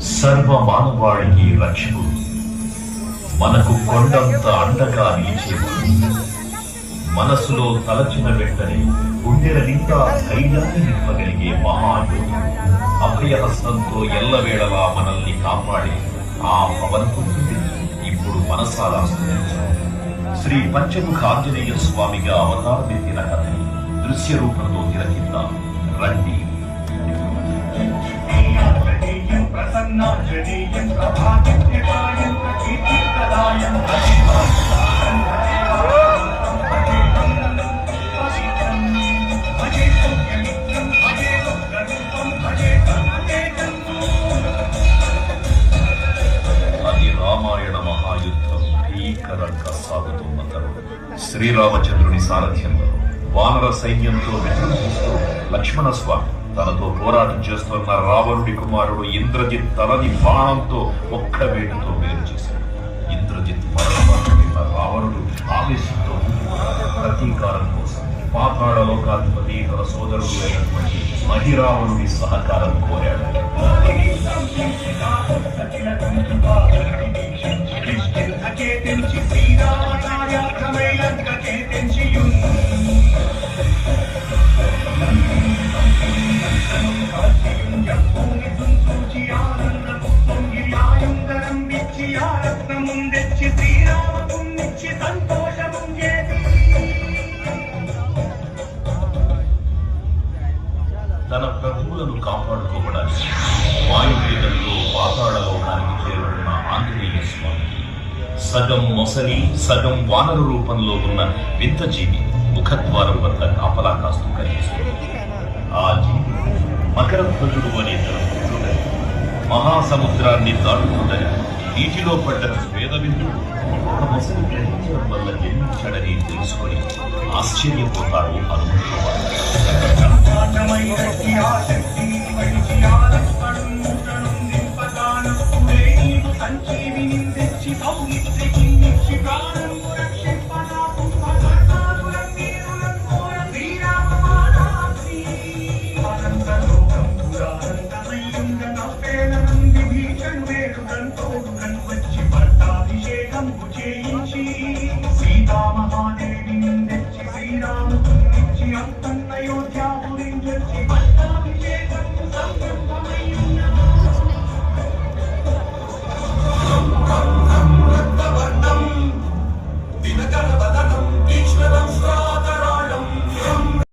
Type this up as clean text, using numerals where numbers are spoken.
సర్వ మానవాళికి రక్షకుడు, మనకు కొండంత అండగా నిలిచేవాడు, మనసులో తలచిన వెంటనే గుండెల నిండా ధైర్యాన్ని నింపగలిగే మహాయోధుడు, అభయహస్తంతో ఎల్లవేళలా మనల్ని కాపాడే ఆ భగవంతుడిని ఇప్పుడు మనసారా స్తుతించాలి. శ్రీ పంచముఖ ఆంజనేయ స్వామిగా అవతారమెత్తిన కథని దృశ్య రూపంలో తిలకిద్దాం రండి. అది రామాయణ మహాయుద్ధం భీకరంగా సాగుతున్న తరుణం. శ్రీరామచంద్రుని సారథ్యంలో వానర సైన్యంతో విజృంభిస్తూ లక్ష్మణ స్వామి తనతో పోరాటం చేస్తున్న రావణుడి కుమారుడు ఇంద్రజిత్ తలని బాణంతో ఒక్క వేటుతో వేరు చేశాడు. ఇంద్రజిత్ మరణిన రావణుడు ఆవేశంతో ప్రతీకారం కోసం పాతాళ లోకాధిపతి తన సోదరుడు అయినటువంటి మహిరావణుడి సహకారం కోరాడు. తన ప్రభువులను కాపాడుకోవడానికి వాయువేగంలో పాతాళ లోకానికి చేరుకున్న ఆంజనేయ స్వామి సగం మొసలి సగం వానర రూపంలో ఉన్న వింత జీవి ముఖద్వారం వద్ద కాపలా కాస్తూ కనిపిస్తుంది. ఆ జీవి మకర ధ్వజుడు అనే తన పుత్రుడని మహాసముద్రాన్ని దాటుతుందని నీటిలో పడ్డ వేదవిందుడు ఒక మొసలి గ్రహించడం వల్ల జన్మించాడని తెలుసుకొని ఆశ్చర్యపోతాడు హనుమంతుడు. సంజీవిని తెచ్చి